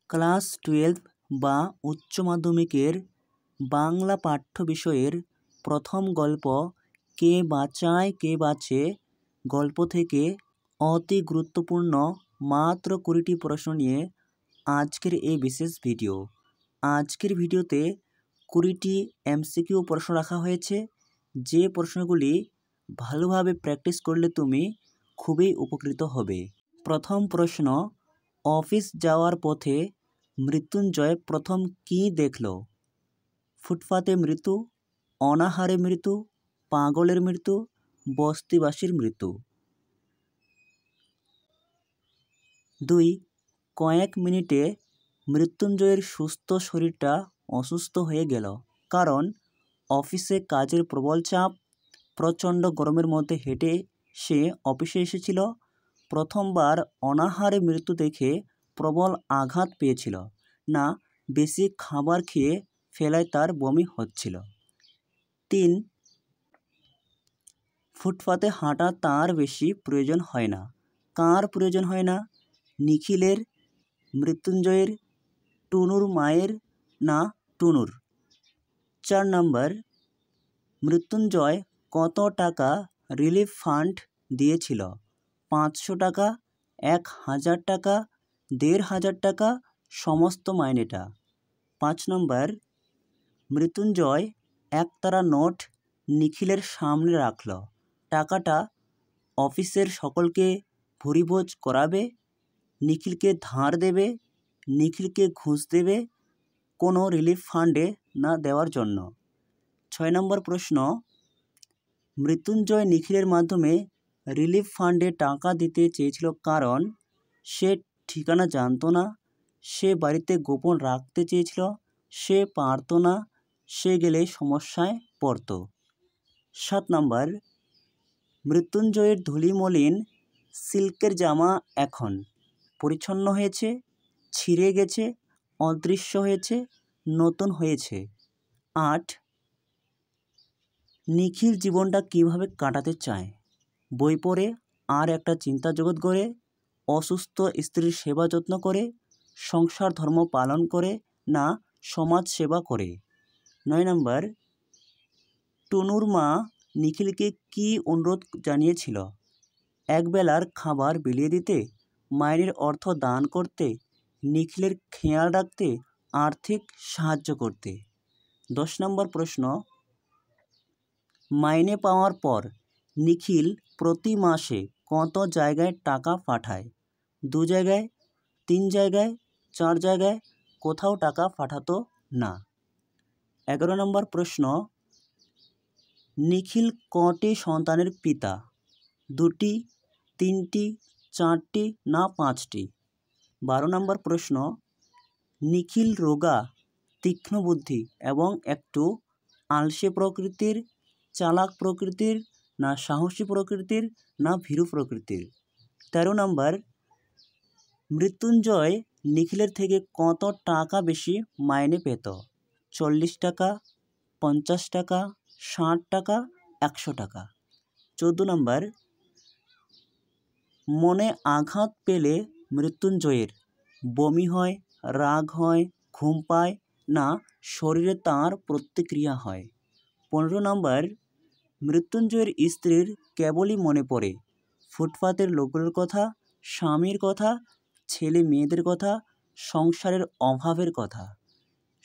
Class 12 বা উচ্চ মাধ্যমিকের বাংলা পাঠ্য বিষয়ের প্রথম গল্প কে বাঁচায় কে বাঁচে গল্প থেকে অতি গুরুত্বপূর্ণ মাত্র 20টি প্রশ্ন নিয়ে আজকের এই বিশেষ ভিডিও। আজকের ভিডিওতে 20টি এমসিকিউ প্রশ্ন রাখা হয়েছে, যে প্রশ্নগুলি ভালোভাবে প্র্যাকটিস করলে তুমি খুবই উপকৃত হবে। প্রথম প্রশ্ন, অফিস যাওয়ার পথে মৃত্যুঞ্জয় প্রথম কী দেখল? ফুটপাতে মৃত্যু, অনাহারে মৃত্যু, পাগলের মৃত্যু, বস্তিবাসীর মৃত্যু। 2. কয়েক মিনিটে মৃত্যুঞ্জয়ের সুস্থ শরীরটা অসুস্থ হয়ে গেল, কারণ অফিসে কাজের প্রবল চাপ, প্রচণ্ড গরমের মধ্যে হেঁটে সে অফিসে এসেছিল, প্রথমবার অনাহারে মৃত্যু দেখে প্রবল আঘাত পেয়েছিল, না বেশি খাবার খেয়ে ফেলায় তার বমি হচ্ছিল। 3. ফুটপাতে হাঁটা তার বেশি প্রয়োজন হয় না। কার প্রয়োজন হয় না? নিখিলের, মৃত্যুঞ্জয়ের, টুনুর মায়ের, না টুনুর? 4 নম্বর, মৃত্যুঞ্জয় কত টাকা রিলিফ ফান্ড দিয়েছিল? 500 টাকা, 1000 টাকা, 1500 টাকা, সমস্ত মাইনেটা? 5 নম্বর, মৃত্যুঞ্জয় একতারা নোট নিখিলের সামনে রাখল। টাকাটা অফিসের সকলকে ভুরিভোজ করাবে, নিখিলকে ধার দেবে, নিখিলকে ঘুষ দেবে, কোনো রিলিফ ফান্ডে না দেওয়ার জন্য? 6 নম্বর প্রশ্ন, মৃত্যুঞ্জয় নিখিলের মাধ্যমে রিলিফ ফান্ডে টাকা দিতে চেয়েছিল, কারণ সে ঠিকানা জানতো না, সে বাড়িতে গোপন রাখতে চেয়েছিল, সে পারত না, সে গেলে সমস্যায় পড়ত। 7 নম্বর, মৃত্যুঞ্জয়ের ধুলিমলিন সিল্কের জামা এখন পরিচ্ছন্ন হয়েছে, ছিঁড়ে গেছে, অদৃশ্য হয়েছে, নতুন হয়েছে। 8. নিখিল জীবনটা কিভাবে কাটাতে চায়? বই পড়ে, আর একটা চিন্তা জগৎ গড়ে, অসুস্থ স্ত্রীর সেবা যত্ন করে, সংসার ধর্ম পালন করে, না সমাজ সেবা করে? 9 নম্বর, টুনুর মা নিখিলকে কী অনুরোধ জানিয়েছিল? একবেলার খাবার বিলিয়ে দিতে, মাইনের অর্থ দান করতে, নিখিলের খেয়াল রাখতে, আর্থিক সাহায্য করতে? 10 নম্বর প্রশ্ন, মাইনে পাওয়ার পর নিখিল প্রতি মাসে কত জায়গায় টাকা পাঠায়? 2 জায়গায়, 3 জায়গায়, 4 জায়গায়, কোথাও টাকা পাঠাতো না? 11 নম্বর প্রশ্ন, নিখিল কটি সন্তানের পিতা? 2টি, 3টি, 4টি, না 5টি? 12 নম্বর প্রশ্ন, নিখিল রোগা, তীক্ষ্ণ বুদ্ধি এবং একটু আলসে প্রকৃতির, চালাক প্রকৃতির, না সাহসী প্রকৃতির, না ভীরু প্রকৃতির? 13 নম্বর, মৃত্যুঞ্জয় নিখিলের থেকে কত টাকা বেশি মাইনে পেত? 40 টাকা, 50 টাকা, 60 টাকা, 100 টাকা? 14 নম্বর, মনে আঘাত পেলে মৃত্যুঞ্জয়ের বমি হয়, রাগ হয়, ঘুম পায়, না শরীরে তার প্রতিক্রিয়া হয়? 15 নম্বর, মৃত্যুঞ্জয়ের স্ত্রীর কেবলই মনে পড়ে ফুটপাতের লোকগুলোর কথা, স্বামীর কথা, ছেলে মেয়েদের কথা, সংসারের অভাবের কথা?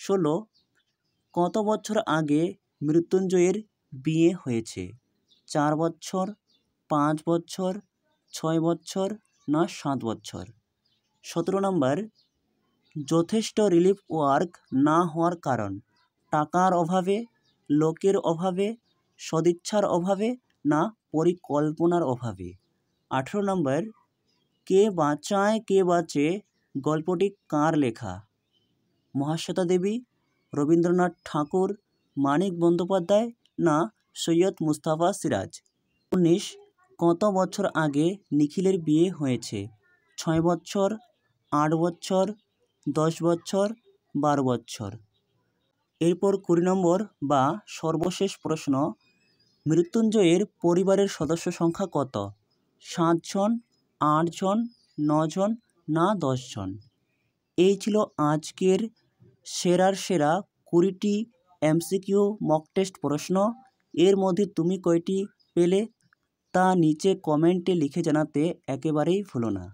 16, কত বছর আগে মৃত্যুঞ্জয়ের বিয়ে হয়েছে? 4 বছর, 5 বছর, 6 বছর, না 7 বছর? 17 নম্বর, যথেষ্ট রিলিফ ওয়ার্ক না হওয়ার কারণ? টাকার অভাবে, লোকের অভাবে, সদিচ্ছার অভাবে, না পরিকল্পনার অভাবে? 18 নম্বর, কে বাঁচায় কে বাঁচে গল্পটি কার লেখা? মহাশ্বেতা দেবী, রবীন্দ্রনাথ ঠাকুর, মানিক বন্দ্যোপাধ্যায়, না সৈয়দ মুস্তাফা সিরাজ? 19, কত বছর আগে নিখিলের বিয়ে হয়েছে? 6 বছর, 8 বছর, 10 বছর, 12 বছর? এরপর 20 নম্বর বা সর্বশেষ প্রশ্ন, মৃত্যুঞ্জয়ের পরিবারের সদস্য সংখ্যা কত? 7 জন, 8 জন, 9 জন, না 10 জন? এই ছিল আজকের সেরার সেরা 20টি এমসিকিউ মক টেস্ট প্রশ্ন। এর মধ্যে তুমি কয়টি পেলে তা নিচে কমেন্টে লিখে জানাতে একেবারেই ভুলো না।